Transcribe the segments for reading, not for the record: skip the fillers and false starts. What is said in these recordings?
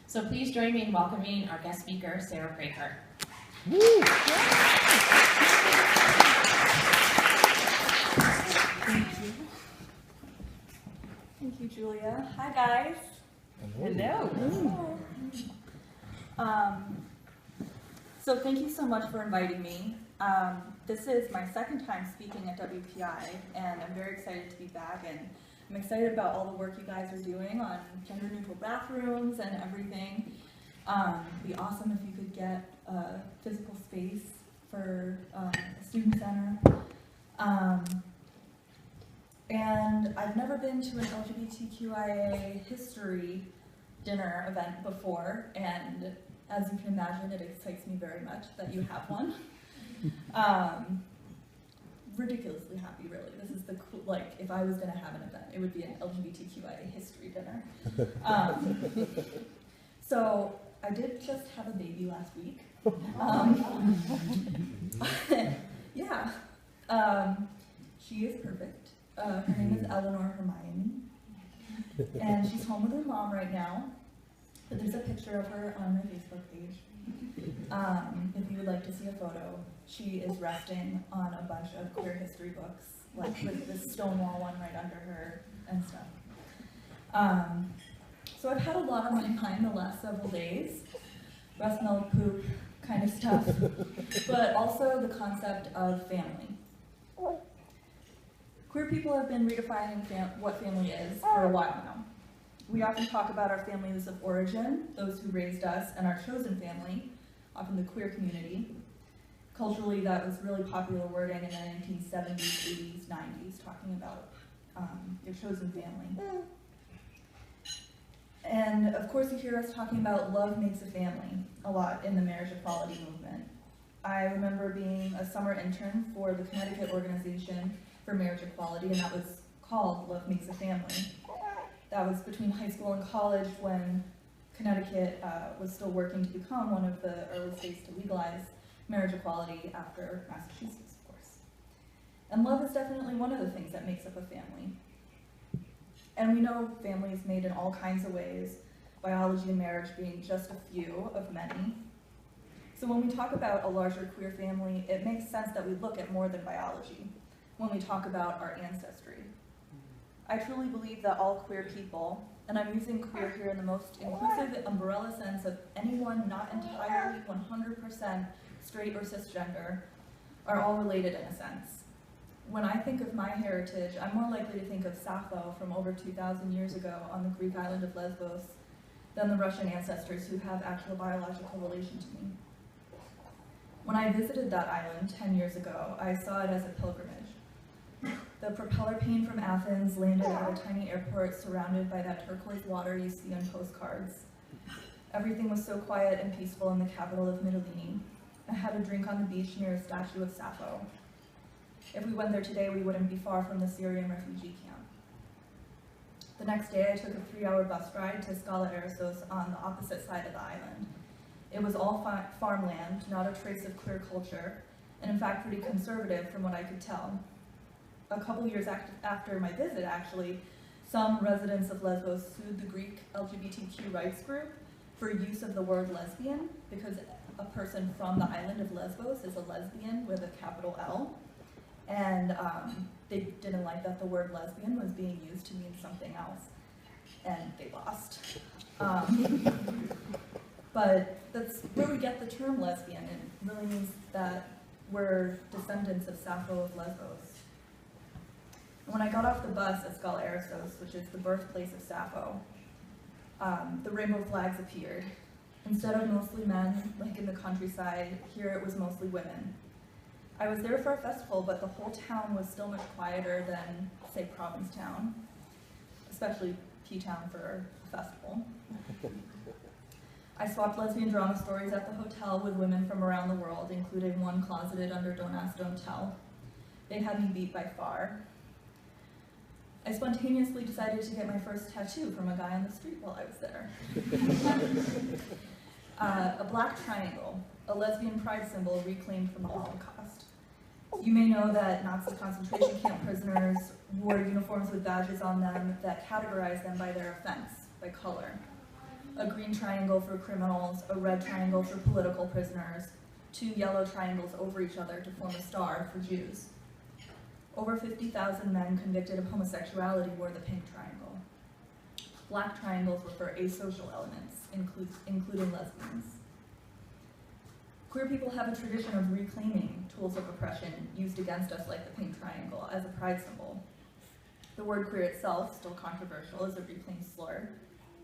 So please join me in welcoming our guest speaker, Sarah Prager. Thank you, Julia. Hi, guys. Hello. So thank you so much for inviting me. This is my second time speaking at WPI, and I'm very excited to be back, and I'm excited about all the work you guys are doing on gender-neutral bathrooms and everything. It'd be awesome if you could get a physical space for a student center. And I've never been to an LGBTQIA history dinner event before, and as you can imagine, it excites me very much that you have one. Ridiculously happy, really. This is the cool, like, if I was going to have an event, it would be an LGBTQIA history dinner. So I did just have a baby last week. Yeah. She is perfect. Her name is Eleanor Hermione, and she's home with her mom right now. But there's a picture of her on my Facebook page. If you would like to see a photo, she is resting on a bunch of queer history books, like with this Stonewall one right under her and stuff. So I've had a lot on my mind the last several days, breast milk, poop, kind of stuff, but also the concept of family. Queer people have been redefining what family is for a while now. We often talk about our families of origin, those who raised us, and our chosen family, often the queer community. Culturally, that was really popular wording in the 1970s, 80s, 90s, talking about your chosen family. And of course, you hear us talking about love makes a family a lot in the marriage equality movement. I remember being a summer intern for the Connecticut Organization for Marriage Equality, and that was called Love Makes a Family. That was between high school and college when Connecticut was still working to become one of the early states to legalize marriage equality after Massachusetts, of course. And love is definitely one of the things that makes up a family. And we know family is made in all kinds of ways, biology and marriage being just a few of many. So when we talk about a larger queer family, it makes sense that we look at more than biology when we talk about our ancestry. I truly believe that all queer people, and I'm using queer here in the most inclusive umbrella sense of anyone not entirely 100% straight or cisgender, are all related in a sense. When I think of my heritage, I'm more likely to think of Sappho from over 2,000 years ago on the Greek island of Lesbos than the Russian ancestors who have actual biological relation to me. When I visited that island 10 years ago, I saw it as a pilgrimage. The propeller plane from Athens landed at a tiny airport surrounded by that turquoise water you see on postcards. Everything was so quiet and peaceful in the capital of Mytilene. I had a drink on the beach near a statue of Sappho. If we went there today, we wouldn't be far from the Syrian refugee camp. The next day, I took a 3-hour bus ride to Skala Erissos on the opposite side of the island. It was all farmland, not a trace of queer culture, and in fact pretty conservative from what I could tell. A couple years after my visit, actually, some residents of Lesbos sued the Greek LGBTQ rights group for use of the word lesbian, because a person from the island of Lesbos is a lesbian with a capital L, and they didn't like that the word lesbian was being used to mean something else, and they lost. But that's where we get the term lesbian. It really means that we're descendants of Sappho of Lesbos. When I got off the bus at Skala Erissos, which is the birthplace of Sappho, the rainbow flags appeared. Instead of mostly men, like in the countryside, here it was mostly women. I was there for a festival, but the whole town was still much quieter than, say, Provincetown, especially P-Town for a festival. I swapped lesbian drama stories at the hotel with women from around the world, including one closeted under Don't Ask, Don't Tell. They had me beat by far. I spontaneously decided to get my first tattoo from a guy on the street while I was there. A black triangle, a lesbian pride symbol reclaimed from the Holocaust. You may know that Nazi concentration camp prisoners wore uniforms with badges on them that categorized them by their offense, by color. a green triangle for criminals, a red triangle for political prisoners, 2 yellow triangles over each other to form a star for Jews. Over 50,000 men convicted of homosexuality wore the pink triangle. Black triangles were for asocial elements, including lesbians. Queer people have a tradition of reclaiming tools of oppression used against us like the pink triangle as a pride symbol. The word queer itself, still controversial, is a reclaimed slur.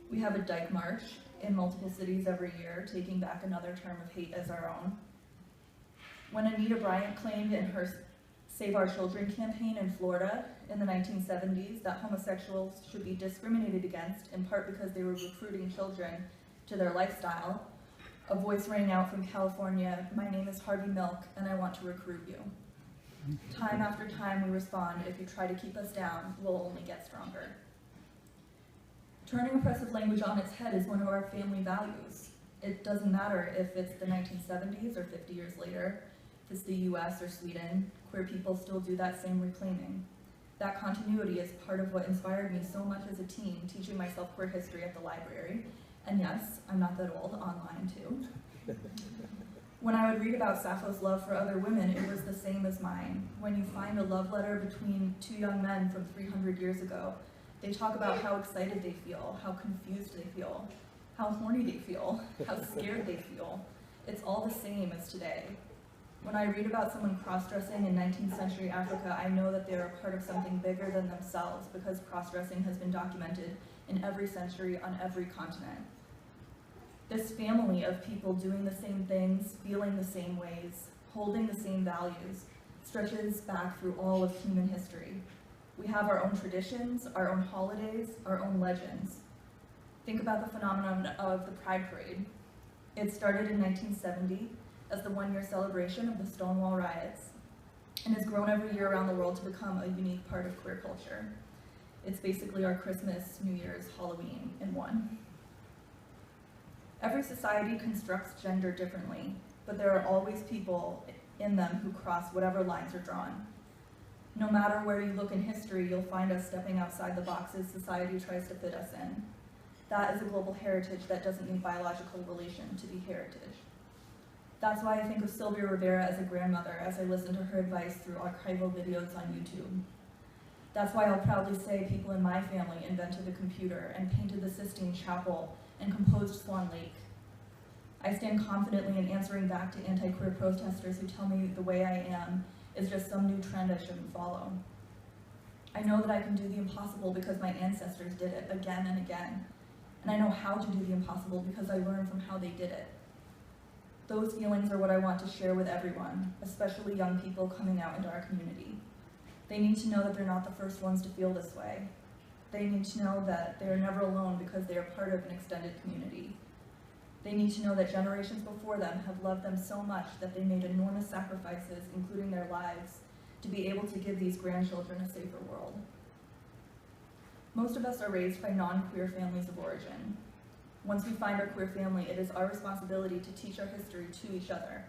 We have a dyke march in multiple cities every year, taking back another term of hate as our own. When Anita Bryant claimed in her Save Our Children campaign in Florida in the 1970s that homosexuals should be discriminated against in part because they were recruiting children to their lifestyle, a voice rang out from California, "My name is Harvey Milk and I want to recruit you." Time after time we respond, "If you try to keep us down, we'll only get stronger." Turning oppressive language on its head is one of our family values. It doesn't matter if it's the 1970s or 50 years later, if it's the US or Sweden, queer people still do that same reclaiming. That continuity is part of what inspired me so much as a teen, teaching myself queer history at the library. And yes, I'm not that old, online too. When I would read about Sappho's love for other women, it was the same as mine. When you find a love letter between 2 young men from 300 years ago, they talk about how excited they feel, how confused they feel, how horny they feel, how scared they feel. It's all the same as today. When I read about someone cross-dressing in 19th century Africa, I know that they're a part of something bigger than themselves because cross-dressing has been documented in every century on every continent. This family of people doing the same things, feeling the same ways, holding the same values, stretches back through all of human history. We have our own traditions, our own holidays, our own legends. Think about the phenomenon of the Pride Parade. It started in 1970 as the one-year celebration of the Stonewall riots and has grown every year around the world to become a unique part of queer culture. It's basically our Christmas, New Year's, Halloween in one. Every society constructs gender differently, but there are always people in them who cross whatever lines are drawn. No matter where you look in history, you'll find us stepping outside the boxes society tries to fit us in. That is a global heritage that doesn't need biological relation to be heritage. That's why I think of Sylvia Rivera as a grandmother as I listen to her advice through archival videos on YouTube. That's why I'll proudly say people in my family invented the computer and painted the Sistine Chapel and composed Swan Lake. I stand confidently in answering back to anti-queer protesters who tell me the way I am is just some new trend I shouldn't follow. I know that I can do the impossible because my ancestors did it again and again, and I know how to do the impossible because I learned from how they did it. Those feelings are what I want to share with everyone, especially young people coming out into our community. They need to know that they're not the first ones to feel this way. They need to know that they are never alone because they are part of an extended community. They need to know that generations before them have loved them so much that they made enormous sacrifices, including their lives, to be able to give these grandchildren a safer world. Most of us are raised by non-queer families of origin. Once we find our queer family, it is our responsibility to teach our history to each other.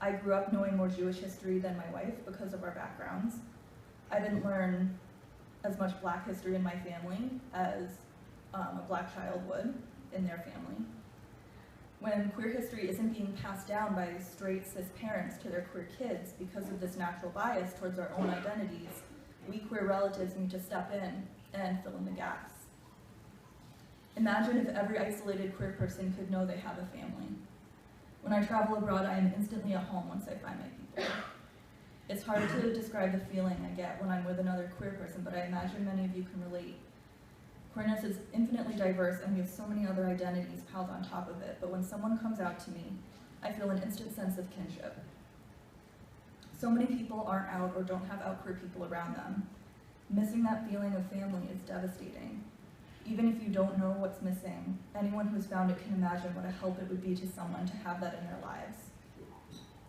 I grew up knowing more Jewish history than my wife because of our backgrounds. I didn't learn as much Black history in my family as a Black child would in their family. When queer history isn't being passed down by straight cis parents to their queer kids because of this natural bias towards our own identities, we queer relatives need to step in and fill in the gaps. Imagine if every isolated queer person could know they have a family. When I travel abroad, I am instantly at home once I find my people. It's hard to describe the feeling I get when I'm with another queer person, but I imagine many of you can relate. Queerness is infinitely diverse and we have so many other identities piled on top of it, but when someone comes out to me, I feel an instant sense of kinship. So many people aren't out or don't have out queer people around them. Missing that feeling of family is devastating. Even if you don't know what's missing, anyone who's found it can imagine what a help it would be to someone to have that in their lives.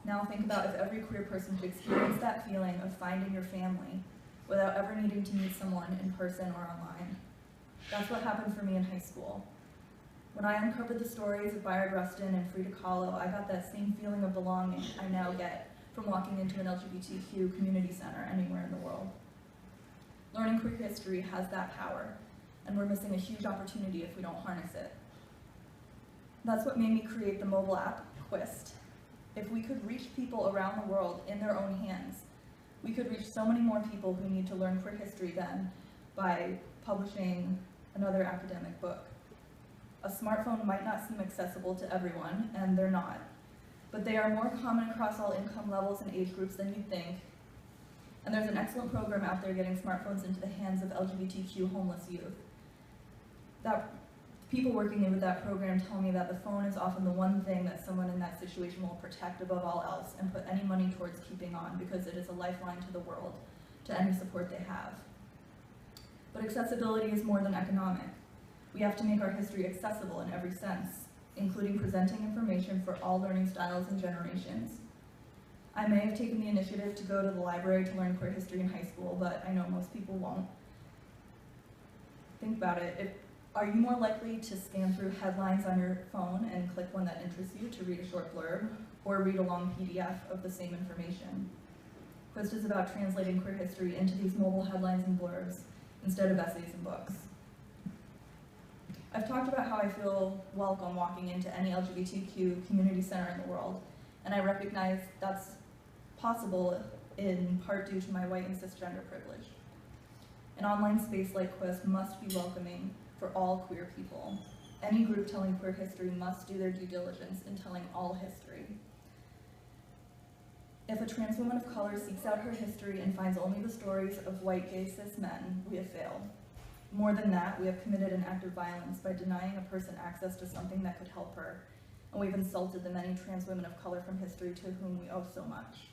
Now think about if every queer person could experience that feeling of finding your family without ever needing to meet someone in person or online. That's what happened for me in high school. When I uncovered the stories of Bayard Rustin and Frida Kahlo, I got that same feeling of belonging I now get from walking into an LGBTQ community center anywhere in the world. Learning queer history has that power, and we're missing a huge opportunity if we don't harness it. That's what made me create the mobile app, Quist. If we could reach people around the world in their own hands, we could reach so many more people who need to learn queer history than by publishing another academic book. A smartphone might not seem accessible to everyone, and they're not, but they are more common across all income levels and age groups than you'd think. And there's an excellent program out there getting smartphones into the hands of LGBTQ homeless youth. People working with that program tell me that the phone is often the one thing that someone in that situation will protect above all else and put any money towards keeping on, because it is a lifeline to the world, to any support they have. But accessibility is more than economic. We have to make our history accessible in every sense, including presenting information for all learning styles and generations. I may have taken the initiative to go to the library to learn queer history in high school, but I know most people won't. Think about it. Are you more likely to scan through headlines on your phone and click one that interests you to read a short blurb, or read a long PDF of the same information? Quist is about translating queer history into these mobile headlines and blurbs instead of essays and books. I've talked about how I feel welcome walking into any LGBTQ community center in the world, and I recognize that's possible in part due to my white and cisgender privilege. An online space like Quist must be welcoming for all queer people. Any group telling queer history must do their due diligence in telling all history. If a trans woman of color seeks out her history and finds only the stories of white, gay, cis men, we have failed. More than that, we have committed an act of violence by denying a person access to something that could help her, and we've insulted the many trans women of color from history to whom we owe so much.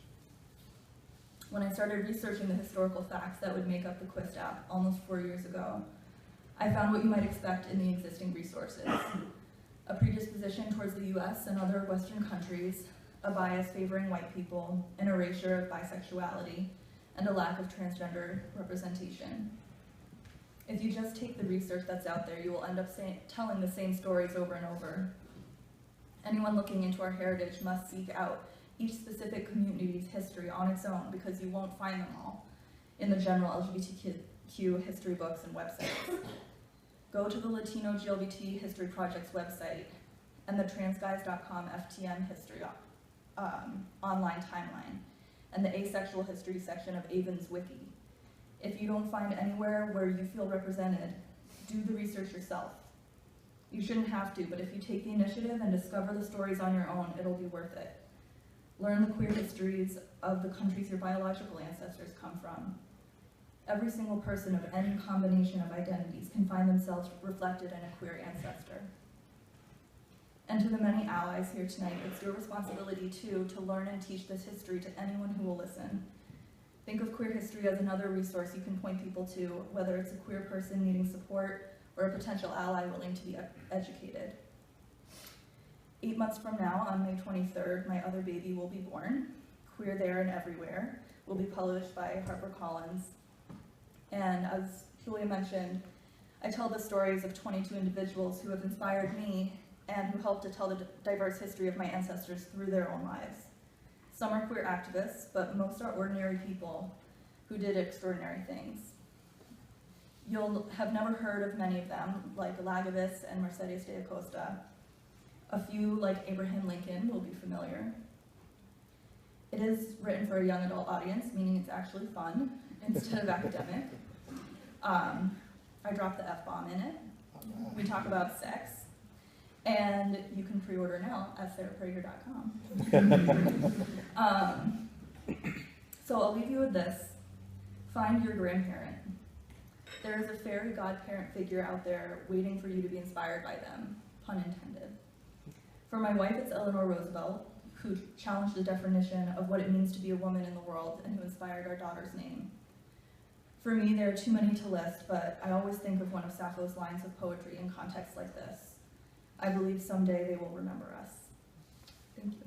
When I started researching the historical facts that would make up the Quist app almost 4 years ago, I found what you might expect in the existing resources: a predisposition towards the US and other Western countries, a bias favoring white people, an erasure of bisexuality, and a lack of transgender representation. If you just take the research that's out there, you will end up telling the same stories over and over. Anyone looking into our heritage must seek out each specific community's history on its own, because you won't find them all in the general LGBTQ history books and websites. Go to the Latino GLBT History Project's website and the transguys.com FTM history online timeline, and the asexual history section of Avon's Wiki. If you don't find anywhere where you feel represented, do the research yourself. You shouldn't have to, but if you take the initiative and discover the stories on your own, it'll be worth it. Learn the queer histories of the countries your biological ancestors come from. Every single person of any combination of identities can find themselves reflected in a queer ancestor. And to the many allies here tonight, it's your responsibility too to learn and teach this history to anyone who will listen. Think of queer history as another resource you can point people to, whether it's a queer person needing support or a potential ally willing to be educated. 8 months from now, on May 23rd, my other baby will be born. Queer There and Everywhere will be published by HarperCollins. And as Julia mentioned, I tell the stories of 22 individuals who have inspired me and who helped to tell the diverse history of my ancestors through their own lives. Some are queer activists, but most are ordinary people who did extraordinary things. You'll have never heard of many of them, like Lagavis and Mercedes de Acosta. A few, like Abraham Lincoln, will be familiar. It is written for a young adult audience, meaning it's actually fun instead of academic. I drop the F-bomb in it. We talk about sex. And you can pre-order now at sarahprager.com. So I'll leave you with this. Find your grandparent. There is a fairy godparent figure out there waiting for you to be inspired by them, pun intended. For my wife, it's Eleanor Roosevelt, who challenged the definition of what it means to be a woman in the world and who inspired our daughter's name. For me, there are too many to list, but I always think of one of Sappho's lines of poetry in contexts like this. I believe someday they will remember us. Thank you.